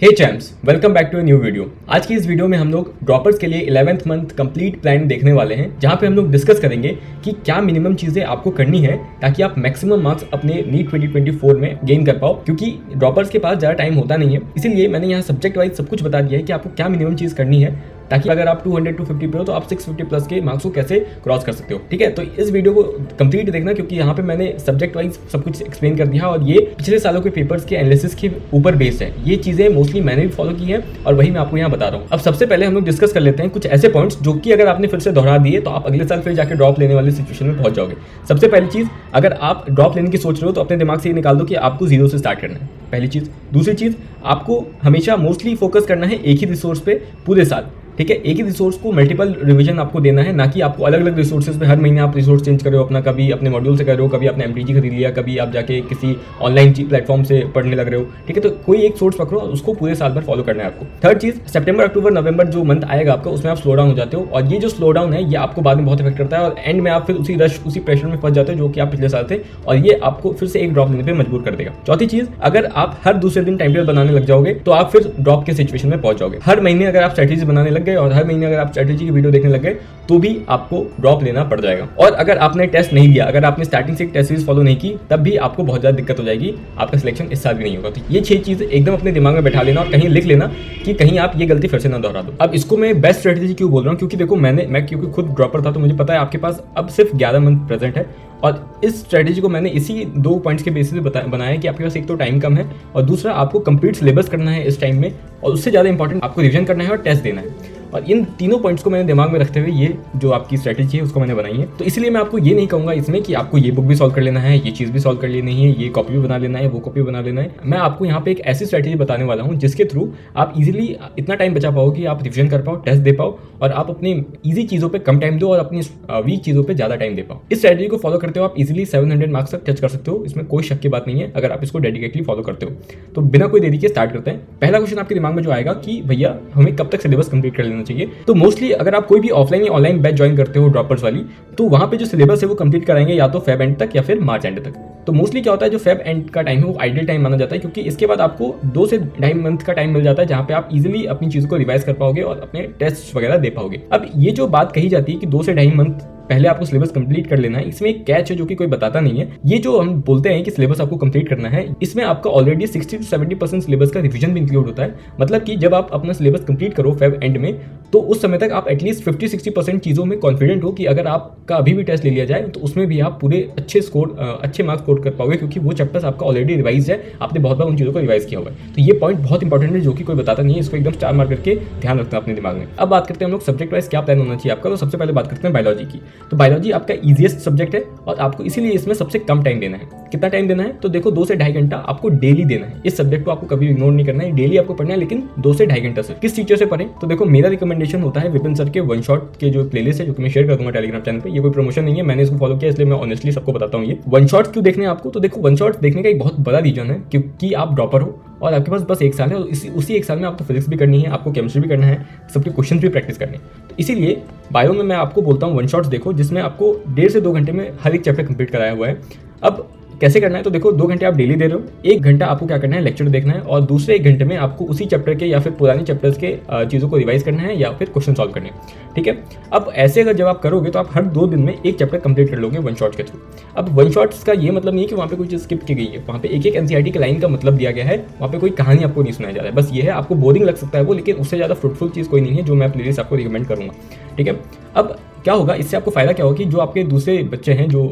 Hey champs, welcome back to a new video. आज की इस वीडियो में हम लोग ड्रॉपर्स के लिए 11th मंथ कंप्लीट प्लान देखने वाले हैं, जहां पे हम लोग डिस्कस करेंगे कि क्या मिनिमम चीजें आपको करनी है ताकि आप मैक्सिमम मार्क्स अपने नीट 2024 में गेन कर पाओ। क्योंकि ड्रॉपर्स के पास ज्यादा टाइम होता नहीं है, इसीलिए मैंने यहाँ सब्जेक्ट वाइज सब कुछ बता दिया है कि आपको क्या मिनिमम चीज करनी है ताकि अगर आप 200 250 पे हो तो आप 650 प्लस के मार्क्स को कैसे क्रॉस कर सकते हो। ठीक है, तो इस वीडियो को कंप्लीट देखना क्योंकि यहाँ पे मैंने सब्जेक्ट वाइज सब कुछ एक्सप्लेन कर दिया और ये पिछले सालों के पेपर्स के एनालिसिस के ऊपर बेस्ड है। ये चीजें मोस्टली मैंने भी फॉलो की है और वही मैं आपको यहाँ बता रहा हूँ। अब सबसे पहले हम लोग डिस्कस कर लेते हैं कुछ ऐसे पॉइंट्स जो कि अगर आपने फिर से दोहरा दिए तो आप अगले साल फिर जाकर ड्रॉप लेने वाली सिचुएशन में पहुंच जाओगे। सबसे पहली चीज, अगर आप ड्रॉप लेने की सोच रहे हो तो अपने दिमाग से ये निकाल दो कि आपको जीरो से स्टार्ट करना है, पहली चीज। दूसरी चीज, आपको हमेशा मोस्टली फोकस करना है एक ही रिसोर्स पे पूरे साल। ठीक है, एक ही रिसोर्स को मल्टीपल रिवीजन आपको देना है, ना कि आपको अलग अलग रिसोर्सेज पे हर महीने आप रिसोर्स चेंज कर रहे हो अपना। कभी अपने मॉड्यूल से कर रहे हो, कभी आपने एमटीजी खरीद लिया, कभी आप जाके किसी ऑनलाइन प्लेटफॉर्म से पढ़ने लग रहे हो। ठीक है, तो कोई एक सोर्स पकड़ो, उसको पूरे साल भर फॉलो करना है आपको। थर्ड चीज, सितंबर अक्टूबर नवंबर जो मंथ आएगा आपका, उसमें आप स्लो डाउन हो जाते हो और ये जो स्लो डाउन है ये आपको बाद में बहुत इफेक्ट करता है और एंड में आप फिर उसी रश उसी प्रेशर में फंस जाते हो जो कि आप पिछले साल थे और ये आपको फिर से एक ड्रॉप लेने पर मजबूर कर देगा। चौथी चीज, अगर आप हर दूसरे दिन टाइम टेबल बनाने लग जाओगे तो आप फिर ड्रॉप के सिचुएशन में पहुंच जाओगे। हर महीने अगर आप स्ट्रेटेजी बनाने लग गए और हर महीने अगर आप स्ट्रेटेजी की वीडियो देखने लग गए तो भी आपको ड्रॉप लेना पड़ जाएगा। और अगर आपने टेस्ट नहीं दिया, अगर आपने स्टार्टिंग से टेस्ट सीरीज फॉलो नहीं की, तब भी आपको बहुत ज्यादा दिक्कत हो जाएगी, आपका सिलेक्शन इस साल भी नहीं होगा। तो ये 6 चीजें एकदम अपने दिमाग में बैठा लेना और कहीं लिख लेना कि कहीं आप ये गलती फिर से ना दोहरा दो। अब इसको मैं बेस्ट स्ट्रेटेजी क्यों बोल रहा हूँ, क्योंकि देखो मैं क्योंकि खुद ड्रॉपर था तो मुझे पता है आपके पास अब सिर्फ 11 मंथ प्रेजेंट है और इस स्ट्रेटेजी को मैंने इसी 2 पॉइंट्स के बेसिस पे बनाया है कि आपके पास एक तो टाइम कम है और दूसरा आपको कंप्लीट सिलेबस करना है इस टाइम में और उससे ज़्यादा इंपॉर्टेंट आपको रिवीजन करना है और टेस्ट देना है। और इन तीनों पॉइंट्स को मैंने दिमाग में रखते हुए ये जो आपकी स्ट्रेटेजी है उसको मैंने बनाई है। तो इसलिए मैं आपको ये नहीं कहूँगा इसमें कि आपको ये बुक भी सॉल्व कर लेना है, ये चीज़ भी सॉल्व कर लेनी है, ये कॉपी भी बना लेना है, वो कॉपी बना लेना है। मैं आपको यहाँ पे एक ऐसी स्ट्रेटेजी बताने वाला हूँ जिसके थ्रू आप इजीली इतना टाइम बचा पाओ कि आप रिविजन कर पाओ, टेस्ट दे पाओ और आप अपनी ईजी चीज़ों पर कम टाइम दो और अपनी वीक चीज़ों पर ज़्यादा टाइम दे पाओ। इस स्ट्रेटेजी को फॉलो करते हो आप इजीली 700 मार्क्स तक टच कर सकते हो, इसमें कोई शक की बात नहीं है अगर आप इसको डेडिकेटली फॉलो करते हो। तो बिना कोई देरी के स्टार्ट करते हैं। पहला क्वेश्चन आपके दिमाग में जो आएगा कि भैया हमें कब तक सिलेबस कंप्लीट कर लेना चाहिए। तो मोस्टली अगर आप कोई भी ऑफलाइन या ऑनलाइन बैच ज्वाइन करते हो ड्रॉपर्स वाली, तो वहां पे जो सिलेबस है वो कंप्लीट कराएंगे या तो फेब एंड तक या फिर मार्च एंड तक। तो मोस्टली क्या होता है, जो फेब एंड का टाइम है वो आइडियल टाइम माना जाता है क्योंकि इसके बाद आपको 2 से 2.5 मंथ का टाइम मिल जाता है जहां पे आप इजीली अपनी चीज़ को रिवाइज कर पाओगे और अपने टेस्ट वगैरह दे पाओगे। अब ये जो बात कही जाती है कि 2 से 2.5 मंथ पहले आपको सिलेबस कंप्लीट कर लेना है, इसमें एक कैच है जो कि कोई बताता नहीं है। ये जो हम बोलते हैं कि सिलेबस आपको कंप्लीट करना है, इसमें आपका ऑलरेडी 60 to 70% सिलेबस का रिवीजन भी इंक्लूड होता है। मतलब कि जब आप अपना सिलेबस कंप्लीट करो फेब एंड में, तो उस समय तक आप एटलीस्ट 50-60% चीज़ों में कॉन्फिडेंट हो कि अगर आपका अभी भी टेस्ट ले लिया जाए तो उसमें भी आप पूरे अच्छे मार्क्स स्कोर कर पाओगे क्योंकि वो चैप्टर्स आपका ऑलरेडी रिवाइज है, आपने बहुत बार उन चीज़ों को रिवाइज किया हुआ है। तो ये पॉइंट बहुत इंपॉर्टेंट है जो कि कोई बताता नहीं है, इसको एकदम स्टार मार करके ध्यान रखना अपने दिमाग में। अब बात करते हैं हम लोग सब्जेक्ट वाइज क्या प्लान होना चाहिए आपका। तो सबसे पहले बात करते हैं बायोलॉजी की। तो बायोलॉजी आपका ईजीएस्ट सब्जेक्ट है और आपको इसीलिए इसमें सबसे कम टाइम देना है। कितना टाइम देना है, तो देखो 2 से 2.5 घंटा आपको डेली देना है। इस सब्जेक्ट को आपको कभी इग्नोर नहीं करना है, डेली आपको पढ़ना है, लेकिन 2 से 2.5 घंटा से। किस टीचर से पढ़ें, तो देखो मेरा रिकमेंडेशन होता है विपिन सर के वन शॉट के जो प्लेलिस्ट है जो कि मैं शेयर कर दूंगा टेलीग्राम चैनल पे। ये कोई प्रमोशन नहीं है, मैंने इसको फॉलो किया इसलिए मैं ऑनेस्टली सबको बताता हूँ। ये वन शॉट क्यों देखने हैं आपको, तो देखो वन शॉट देखने का एक बहुत बड़ा रीजन है क्योंकि आप ड्रॉपर हो और आपके पास बस 1 साल है और उसी 1 साल में आपको फिजिक्स भी करनी है, आपको केमिस्ट्री भी करना है, सबके क्वेश्चन भी प्रैक्टिस करने हैं। तो इसीलिए बायो में मैं आपको बोलता हूँ वन शॉट्स देखो जिसमें आपको 1.5 से 2 घंटे में हर एक चैप्टर कंप्लीट कराया हुआ है। अब कैसे करना है, तो देखो 2 घंटे आप डेली दे रहे हो, 1 घंटा आपको क्या करना है, लेक्चर देखना है और दूसरे 1 घंटे में आपको उसी चैप्टर के या फिर पुराने चैप्टर्स के चीज़ों को रिवाइज करना है या फिर क्वेश्चन सॉल्व करने हैं। ठीक है, अब ऐसे अगर जब आप करोगे तो आप हर 2 दिन में एक चैप्टर कंप्लीट कर लोगे वन शॉट्स के थ्रू। अब वन शॉट्स का ये मतलब नहीं है कि वहाँ पे कोई चीज़ स्किप की गई है, वहाँ पे एक एनसीईआरटी के लाइन का मतलब दिया गया है, वहाँ पे कोई कहानी आपको नहीं सुनाया जा रहा है। बस ये है, आपको बोरिंग लग सकता है वो, लेकिन उससे ज़्यादा फ्रूटफुल चीज़ कोई नहीं है जो मैं प्लेलिस्ट आपको रिकमेंड करूँगा। ठीक है, अब क्या होगा, इससे आपको फायदा क्या होगा कि जो आपके दूसरे बच्चे हैं जो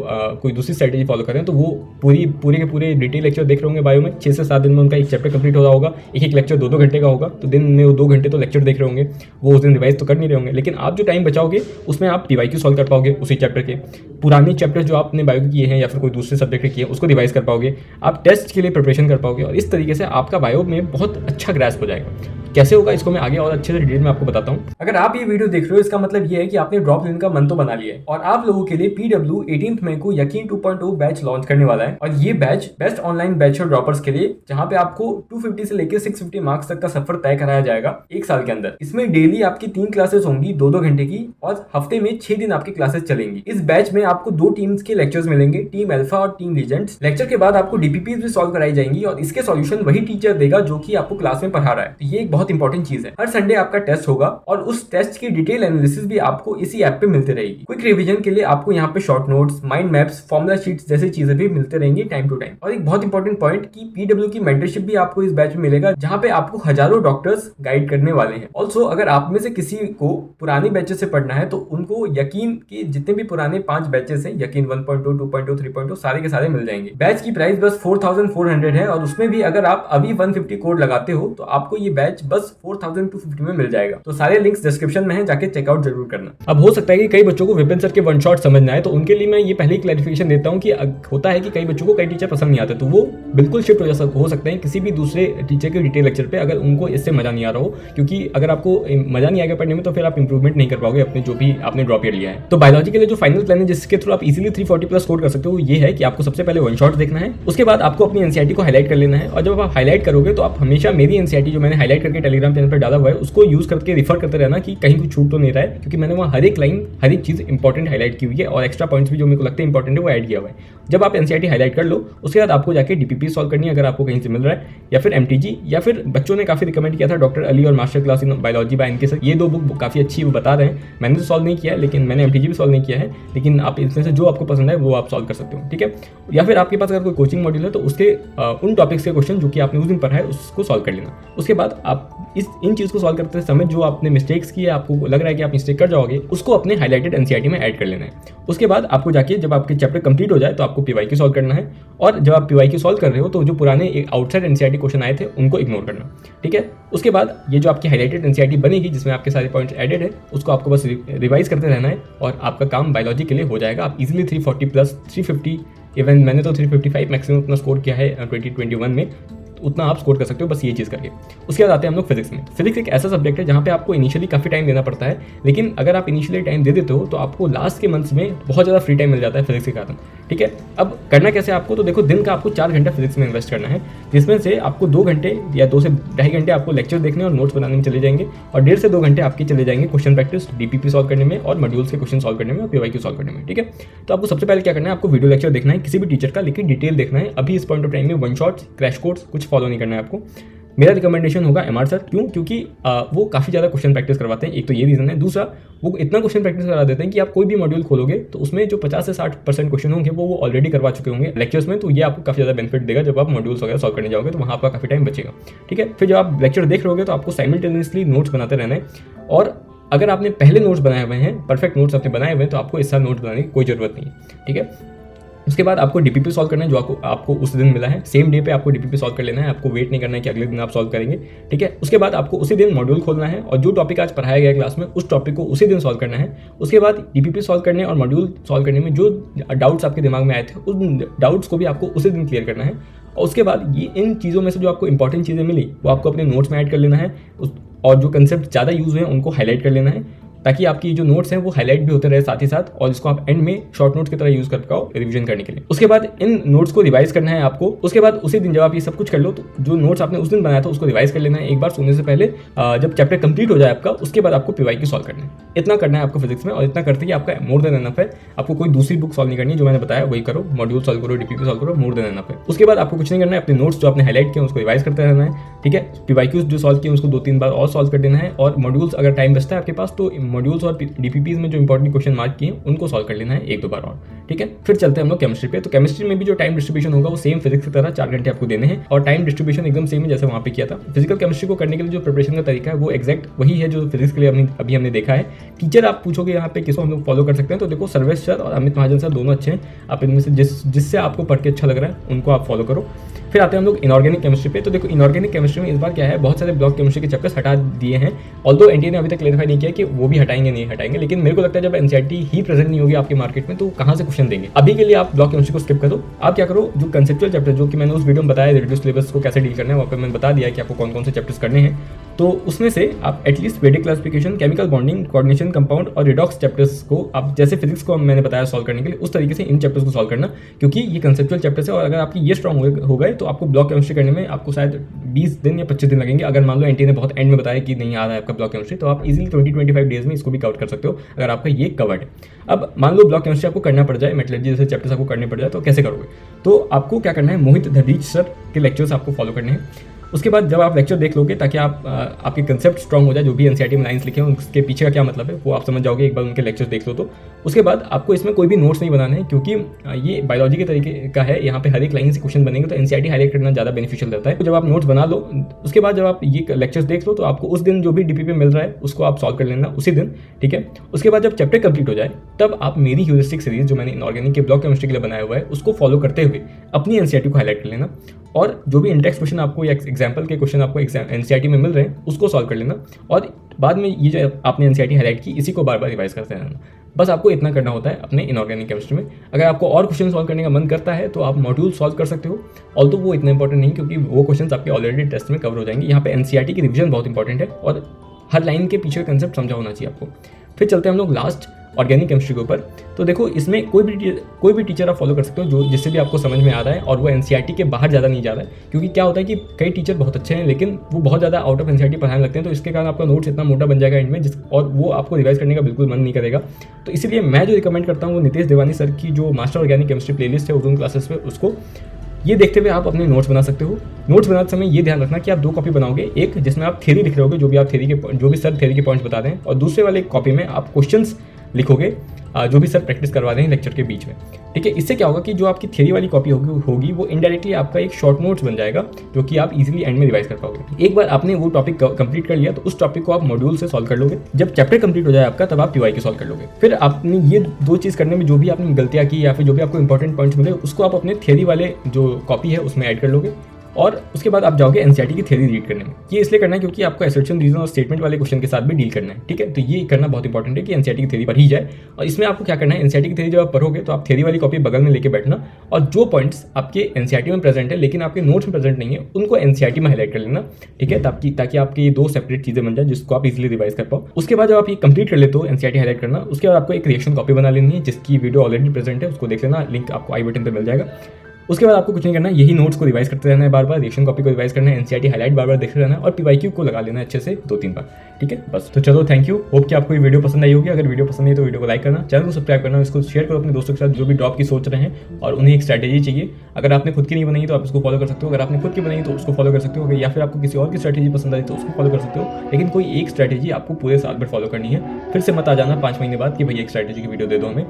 कोई दूसरी स्ट्रेटेजी फॉलो कर रहे हैं तो वो पूरे के पूरे डिटेल लेक्चर देख रहे होंगे बायो में। 6 से 7 दिन में उनका एक चैप्टर कंप्लीट हो रहा होगा, एक लेक्चर 2-2 घंटे का होगा, तो दिन में वो 2 घंटे तो लेक्चर देख रहे होंगे, वो उस दिन रिवाइज तो कर नहीं रहे होंगे। लेकिन आप जो टाइम बचाओगे उसमें आप पीवाईक्यू सॉल्व कर पाओगे, उसी चैप्टर के पुराने चैप्टर जो आपने बायो के किए हैं या फिर कोई दूसरे सब्जेक्ट के किए हैं उसको रिवाइज कर पाओगे, आप टेस्ट के लिए प्रिपरेशन कर पाओगे और इस तरीके से आपका बायो में बहुत अच्छा ग्रैस्प हो जाएगा। कैसे होगा इसको मैं आगे और अच्छे से डिटेल में आपको बताता हूँ। अगर आप ये वीडियो देख रहे हो इसका मतलब ये है कि आपने ड्रॉप लेने का मन तो बना लिया है और आप लोगों के लिए PW 18 मई को यकीन 2.0 बैच लॉन्च करने वाला है। और ये बैच बेस्ट ऑनलाइन बैच है ड्रॉपर्स के लिए, जहां पे आपको 250 से लेकर 650 मार्क्स तक का सफर तय कराया जाएगा एक साल के अंदर। इसमें डेली आपकी 3 क्लासेस होंगी 2-2 घंटे की और हफ्ते में 6 दिन आपकी क्लासेस चलेंगी। इस बैच में आपको 2 टीम्स के लेक्चर्स मिलेंगे, टीम अल्फा और टीम लीजेंड्स। लेक्चर के बाद आपको डीपीपीज भी सॉल्व कराई जाएंगी और इसके सॉल्यूशन वही टीचर देगा जो कि आपको क्लास में पढ़ा रहा है। तो ये एक बहुत इंपॉर्टेंट चीज है। हर संडे आपका टेस्ट होगा और उस टेस्ट की डिटेल एनालिसिस भी आपको इसी ऐप पे मिलते रहेगी। क्विक रिवीजन के लिए आपको यहाँ पे short notes, mind maps, formula sheets जैसी चीजें भी मिलते रहेंगी टाइम टू टाइम। और एक बहुत इंपॉर्टेंट पॉइंट कि PW की मेंटरशिप भी आपको इस बैच में मिलेगा, जहाँ पे आपको हजारों डॉक्टर्स गाइड करने वाले हैं। ऑल्सो अगर आप में से किसी को पुराने बैचेस से पढ़ना है तो उनको यकीन के जितने भी पुराने 5 बैचेस हैं, यकीन 1.2, 2.2, 3.2 सारे के सारे मिल जाएंगे। बैच की प्राइस बस 4400 है और उसमें भी अगर आप अभी 150 कोड लगाते हो तो आपको ये बैच बस 4250 में मिल जाएगा। तो सारे लिंक्स डिस्क्रिप्शन में है, जाके चेकआउट जरूर करना। अब हो सकता है कि कई बच्चों को विपिन सर के वन शॉट समझना है, तो उनके लिए मैं ये पहले ही क्लैरिफिकेशन देता हूँ कि होता है कि कई बच्चों को कई टीचर पसंद नहीं आते, तो वो बिल्कुल शिफ्ट हो सकते हैं किसी भी दूसरे टीचर के डिटेल लेक्चर पे, अगर उनको इससे मजा नहीं आ रहा हो। क्योंकि अगर आपको मजा नहीं आएगा पढ़ने में तो फिर आप इंप्रूवमेंट नहीं कर पाओगे अपने जो भी आपने ड्रॉप ईयर लिया है। तो बायोलॉजी के लिए जो फाइनल प्लान है जिसके थ्रू आप इजीली 340 प्लस स्कोर कर सकते हो, ये है कि आपको सबसे पहले वन शॉट देखना है, उसके बाद आपको अपनी एनसीईआरटी को हाईलाइट कर लेना है। और जब आप हाईलाइट करोगे तो आप हमेशा मेरी एनसीईआरटी जो मैंने हाईलाइट करके टेलीग्राम चैनल पर डाला हुआ है उसको यूज करके रिफर करते रहना कि कहीं कुछ छूट तो नहीं रहा है, क्योंकि मैंने वहाँ हर एक लाइन हर एक चीज इंपॉर्टेंट हाईलाइट की हुई है और एक्स्ट्रा पॉइंट्स भी जो मेरे को लगता है इंपॉर्टेंट है वो ऐड किया हुआ है। जब आप एनसीईआरटी हाईलाइट कर लो उसके बाद आपको जाके डीपीपी सॉल्व करनी है अगर आपको कहीं से मिल रहा है, या फिर एमटीजी, या फिर बच्चों ने काफी रिकमेंड किया था डॉक्टर अली और master class in biology by इनके साथ, ये 2 बुक काफी अच्छी वो बता रहे हैं। मैंने तो सॉल्व नहीं किया है लेकिन मैंने एमटीजी भी सॉल्व नहीं किया है, लेकिन आप इसमें से जो आपको पसंद है वो आप सॉल्व कर सकते हो, ठीक है। या फिर आपके पास अगर कोई कोचिंग मॉड्यूल है तो उसके उन टॉपिक्स के क्वेश्चन जो कि आपने उस दिन पढ़ा है उसको सॉल्व कर लेना। उसके बाद आप इन चीज को सॉल्व करते समय जो आपने मिस्टेक्स किए, आपको लग रहा है कि आप मिस्टेक कर जाओगे, उसको अपने हाईलाइटेड एनसीईआरटी में ऐड कर लेना है। उसके बाद आपको जाके जब आपके चैप्टर कंप्लीट हो जाए तो आपको पीवाईक्यू सॉल्व करना है, और जब आप पीवाईक्यू सॉल्व कर रहे हो तो जो पुराने आउटसाइड एनसीईआरटी क्वेश्चन आए थे उनको इग्नोर करना, ठीक है। उसके बाद ये जो आपकी हाईलाइटेड एनसीईआरटी बनेगी जिसमें आपके सारे पॉइंट्स एडेड है उसको आपको बस रिवाइज करते रहना है और आपका काम बायोलॉजी के लिए हो जाएगा। आप इजीली 340 प्लस 350, इवन मैंने तो 355 मैक्सिमम अपना स्कोर किया है 2021 में, उतना आप स्कोर कर सकते हो बस ये चीज़ करके। उसके बाद आते हैं हम लोग फिजिक्स में। फिजिक्स एक ऐसा सब्जेक्ट है जहाँ पे आपको इनिशियली काफ़ी टाइम देना पड़ता है, लेकिन अगर आप इनिशियली टाइम दे देते हो तो आपको लास्ट के मंथ्स में बहुत ज़्यादा फ्री टाइम मिल जाता है फिजिक्स के कारण, ठीक है। अब करना कैसे आपको, तो देखो दिन का आपको 4 घंटा फिजिक्स में इन्वेस्ट करना है, जिसमें से आपको 2 घंटे या 2 से ढाई घंटे आपको लेक्चर देखने और नोट्स बनाने में चले जाएंगे, और 1.5 से 2 घंटे आपके चले जाएंगे क्वेश्चन प्रैक्टिस, डीपीपी सॉल्व करने में और मॉड्यूल्स के क्वेश्चन सॉल्व करने में और पीवाईक्यू सॉल्व करने में, ठीक है। तो आपको सबसे पहले क्या करना है, आपको वीडियो लेक्चर देखना है किसी भी टीचर का, लेकिन डिटेल देखना है। अभी इस पॉइंट ऑफ टाइम में वन शॉट्स, क्रैश कोर्स कुछ फॉलो नहीं करना है आपको। मेरा रिकमेंडेशन होगा एमआर सर, क्योंकि वो काफ़ी ज़्यादा क्वेश्चन प्रैक्टिस करवाते हैं, एक तो ये रीज़न है। दूसरा, वो इतना क्वेश्चन प्रैक्टिस करा देते हैं कि आप कोई भी मॉड्यूल खोलोगे तो उसमें जो 50 से 60% क्वेश्चन होंगे वो ऑलरेडी करवा चुके होंगे लेक्चर्स में, तो ये आपको काफ़ी ज़्यादा बेनिफिट देगा। जब आप मॉड्यूल्स वगैरह सॉल्व करने जाओगे तो वहाँ आपका काफ़ी टाइम बचेगा, ठीक है। फिर जब आप लेक्चर देख रहे होगे तो आपको साइमल्टेनियसली नोट्स बनाते रहना है, और अगर आपने पहले नोट्स बनाए हुए हैं, परफेक्ट नोट्स आपने बनाए हुए हैं, तो आपको इस साल नोट्स बनाने की कोई ज़रूरत नहीं है, ठीक है। उसके बाद आपको डीपीपी सॉल्व करना है जो आपको उस दिन मिला है, सेम डे पे आपको डीपीपी सॉल्व कर लेना है, आपको वेट नहीं करना है कि अगले दिन आप सॉल्व करेंगे, ठीक है। उसके बाद आपको उसी दिन मॉड्यूल खोलना है और जो टॉपिक आज पढ़ाया गया क्लास में उस टॉपिक को उसी दिन सॉल्व करना है। उसके बाद डीपीपी सॉल्व करने और मॉड्यूल सॉल्व करने में जो डाउट्स आपके दिमाग में आए थे उन डाउट्स को भी आपको उसी दिन क्लियर करना है। और उसके बाद ये इन चीज़ों में से जो आपको इंपॉर्टेंट चीज़ें मिली वो आपको अपने नोट्स में ऐड कर लेना है, और जो कंसेप्ट ज़्यादा यूज हुए हैं उनको हाईलाइट कर लेना है, ताकि आपकी जो नोट्स हैं वो हाईलाइट भी होते रहे साथ ही साथ, और इसको आप एंड में शॉर्ट नोट्स की तरह यूज कर पाओ रिवीजन करने के लिए। उसके बाद इन नोट्स को रिवाइज करना है आपको। उसके बाद उसी दिन जब आप ये सब कुछ कर लो तो जो नोट्स आपने उस दिन बनाया था उसको रिवाइज कर लेना है एक बार सोने से पहले, जब चैप्टर कंप्लीट हो जाए आपका। उसके बाद आपको पीवाईक्यू सॉल्व करना है। इतना करना है आपको फिजिक्स में, और इतना करते ही आपका मोर देन एनफ है। आपको कोई दूसरी बुक सॉल्व नहीं करनी है, जो मैंने बताया वही करो, मॉड्यूल सॉल्व करो, डीपीपी सॉल्व करो, मोर देन एनफ है। उसके बाद आपको कुछ नहीं करना है, अपने नोट्स जो आपने हाईलाइट किए उसको रिवाइज करते रहना है, ठीक है। पीवाईक्यूज जो सॉल्व किए उसको 2-3 बार और सॉल्व कर देना है, और मॉड्यूल्स अगर टाइम बचता है आपके पास तो मॉड्यूल्स और डीपीपीज में जो इंपॉर्टेंट क्वेश्चन मार्क किए उनको सॉल्व कर लेना है 1-2 बार और, ठीक है। फिर चलते हैं हम लोग केमिस्ट्री पे। तो केमिस्ट्री में भी जो टाइम डिस्ट्रीब्यूशन होगा वो सेम फिजिक्स की तरह 4 घंटे आपको देने हैं, और टाइम डिस्ट्रीब्यूशन एकदम सेम है जैसे वहाँ पे किया था। फिजिकल केमिस्ट्री को करने के लिए जो प्रिपरेशन का तरीका है वो एक्जैक्ट वही है जो फिजिक्स के लिए अभी हमने देखा है। टीचर आप पूछोगे यहाँ पे किसको हम लोग फॉलो कर सकते हैं, तो देखो सर्वेश सर और अमित महाजन सर दोनों अच्छे हैं। आप इनमें से जिससे आपको पढ़ के अच्छा लग रहा है उनको आप फॉलो करो। फिर आते हैं हम लोग इनऑर्गेनिक केमिस्ट्री पे। तो देखो इनऑर्गेनिक केमिस्ट्री में इस बार क्या है, बहुत सारे ब्लॉक केमिस्ट्री के चैप्टर्स हटा दिए हैं। ऑल्दो एनटीए ने अभी तक क्लेरिफाई नहीं किया कि वो भी हटाएंगे नहीं हटाएंगे, लेकिन मेरे को लगता है जब एनसीईआरटी ही प्रेजेंट नहीं होगी आपके मार्केट में तो कहाँ से क्वेश्चन देंगे। अभी के लिए आप ब्लॉक केमिस्ट्री को स्किप कर दो। आप क्या करो, जो कंसेप्चुअल चैप्टर जो कि मैंने उस वीडियो में बताया रिड्यूस सिलेबस को कैसे डील करना है, वहाँ पर मैंने बता दिया कि आपको कौन कौन से चैप्टर्स करने हैं। तो उसमें से आप at least Vedic classification, chemical bonding, coordination, compound और रिडॉक्स चैप्टर्स को आप जैसे फिजिक्स को मैंने बताया सॉल्व करने के लिए, उस तरीके से इन चैप्टर्स को सॉल्व करना, क्योंकि ये कंसेप्चुअल चैप्टर्स है। और अगर आपकी ये स्ट्रॉन्ग हो गए तो आपको ब्लॉक केमिस्ट्री करने में आपको शायद 20 दिन या 25 दिन लगेंगे। अगर मान लो एनटीए ने बहुत एंड में बताया कि नहीं आ रहा है आपका ब्लॉक केमिस्ट्री, तो आप इजीली 20-25 डेज में इसको भी कवर कर सकते हो अगर आपका ये कवर्ड है। अब मान लो ब्लॉक केमिस्ट्री आपको करना पड़ जाए, मेटलर्जी जैसे चैप्टर्स आपको करने पड़ जाए, तो कैसे करोगे? तो आपको क्या करना है, मोहित दधीच सर के लेक्चर्स आपको फॉलो करने हैं। उसके बाद जब आप लेक्चर देख लोगे, ताकि आप आपके कंसेप्ट स्ट्रॉन्ग हो जाए, जो भी एनसीईआरटी में लाइंस लिखे हैं उसके पीछे का क्या मतलब है वो आप समझ जाओगे एक बार उनके लेक्चर्स देख लो तो। उसके बाद आपको इसमें कोई भी नोट्स नहीं बनाने हैं, क्योंकि ये बायोलॉजी के तरीके का है, यहाँ पे हर एक लाइन से क्वेश्चन बनेंगे, तो एनसीईआरटी हाईलाइट करना ज़्यादा बेनिफिशियल रहता है। तो जब आप नोट्स बना लो, उसके बाद जब आप ये लेक्चर्स देख लो तो आपको उस दिन जो भी डीपीपी मिल रहा है उसको आप सॉल्व कर लेना उसी दिन, ठीक है। उसके बाद जब चैप्टर कंप्लीट हो जाए तब आप मेरी ह्यूरिस्टिक सीरीज जो मैंने इनऑर्गेनिक के ब्लॉक केमिस्ट्री के लिए बनाया हुआ है उसको फॉलो करते हुए अपनी एनसीईआरटी को हाईलाइट कर लेना, और जो भी इंडेक्स क्वेश्चन आपको या एग्जाम्पल के क्वेश्चन आपको एनसीईआरटी में मिल रहे हैं उसको सॉल्व कर लेना, और बाद में ये जो आपने एनसीईआरटी हाईलाइट की इसी को बार बार रिवाइज करते रहना। बस आपको इतना करना होता है अपने इनऑर्गेनिक केमिस्ट्री में। अगर आपको और क्वेश्चन सॉल्व करने का मन करता है तो आप मॉड्यूल सॉल्व कर सकते हो, ऑल्दो वो इतना इंपॉर्टेंट नहीं, क्योंकि वो क्वेश्चन आपके ऑलरेडी टेस्ट में कवर हो जाएंगे। यहाँ पे एनसीईआरटी की रिविजन बहुत इंपॉर्टेंट है और हर लाइन के पीछे का कंसेप्ट समझा होना चाहिए आपको। फिर चलते हैं हम लोग लास्ट ऑर्गेनिक केमिस्ट्री के ऊपर। तो देखो इसमें कोई भी टीचर आप फॉलो कर सकते हो जो जिससे भी आपको समझ में आ रहा है, और वो एनसीईआरटी के बाहर ज़्यादा नहीं जा रहा है। क्योंकि क्या होता है कि कई टीचर बहुत अच्छे हैं लेकिन वो बहुत ज़्यादा आउट ऑफ एनसीईआरटी पढ़ाने लगते हैं, तो इसके कारण आपका नोट्स इतना मोटा बन जाएगा एंड में, और वो आपको रिवाइज करने का बिल्कुल मन नहीं करेगा। तो इसीलिए मैं जो रिकमेंड करता हूँ वो नितेश देवानी सर की जो मास्टर ऑर्गेनिक केमिस्ट्री प्लेलिस्ट है उर्दू क्लासेस पे, उसको ये देखते हुए आप अपने नोट्स बना सकते हो। नोट्स बनाते समय ये ध्यान रखना कि आप 2 कॉपी बनाओगे, एक जिसमें आप थ्योरी लिख रहे होगे जो भी सर थ्योरी के पॉइंट्स बता रहे हैं, और दूसरे वाले कॉपी में आप क्वेश्चंस लिखोगे जो भी सर प्रैक्टिस करवा रहे हैं लेक्चर के बीच में, ठीक है। इससे क्या होगा कि जो आपकी थ्योरी वाली कॉपी होगी वो इनडायरेक्टली आपका एक शॉर्ट नोट्स बन जाएगा, जो कि आप इजीली एंड में रिवाइज कर पाओगे। एक बार आपने वो टॉपिक कंप्लीट कर लिया तो उस टॉपिक को आप मॉड्यूल से सॉल्व कर लोगे। जब चैप्टर कंप्लीट हो जाए आपका तब आप पीवाई के सॉल्व कर लोगे। फिर आपने ये 2 चीज़ करने में जो भी आपने गलतियाँ की या फिर जो भी आपको इंपॉर्टेंट पॉइंट्स मिले उसको आप अपने थ्योरी वाले जो कॉपी है उसमें ऐड कर लोगे, और उसके बाद आप जाओगे एनसीईआरटी की थ्योरी रीड करने में। ये इसलिए करना है क्योंकि आपको असर्शन, रीजन और स्टेटमेंट वाले क्वेश्चन के साथ भी डील करना है, ठीक है। तो ये करना बहुत इंपॉर्टेंट है कि एनसीईआरटी की थ्योरी पढ़ी जाए। और इसमें आपको क्या करना है, एनसीईआरटी की थ्योरी जब आप पढ़ोगे तो आप थ्योरी वाली कॉपी बगल में लेके बैठना, और जो पॉइंट्स आपके एनसीईआरटी में प्रेजेंट है लेकिन आपके नोट्स में प्रेजेंट नहीं है उनको एनसीईआरटी में हाईलाइट कर लेना, ठीक है, ताकि आपकी ये 2 सेपरेट चीज़ें बन जाए जिसको आप इजीली रिवाइज कर पाओ। उसके बाद जब आप ये कंप्लीट कर लेते हो एनसीईआरटी हाईलाइट करना, उसके बाद आपको एक रिएक्शन कॉपी बना लेनी है जिसकी वीडियो ऑलरेडी प्रेजेंट है, उसको देख लेना, लिंक आपको आई बटन पर मिल जाएगा। उसके बाद आपको कुछ नहीं करना है, यही नोट्स को रिवाइज करते रहना है बार बार, रिएक्शन कॉपी को रिवाइज करना है, एनसीईआरटी हाईलाइट बार बार देखते रहना है, और पीवाईक्यू को लगा लेना है अच्छे से 2-3 बार, ठीक है। बस तो चलो, थैंक यू। होप कि आपको ये वीडियो पसंद आई होगी। अगर वीडियो पसंद आई तो वीडियो को लाइक करना, चैनल को सब्सक्राइब करना, इसको शेयर करो अपने दोस्तों के साथ जो भी ड्रॉप की सोच रहे हैं और उन्हें एक स्ट्रैटेजी चाहिए। अगर आपने खुद की नहीं बनाई तो आप इसको फॉलो कर सकते हो, अगर आपने खुद की बनाई तो उसको फॉलो कर सकते हो, या फिर आपको किसी और की स्ट्रैटेजी पसंद आई तो उसको फॉलो कर सकते हो। लेकिन कोई एक स्ट्रैटेजी आपको पूरे साल भर फॉलो करनी है। फिर से मत आ जाना 5 महीने बाद कि भैया एक स्ट्रैटेजी की वीडियो दे दो हमें।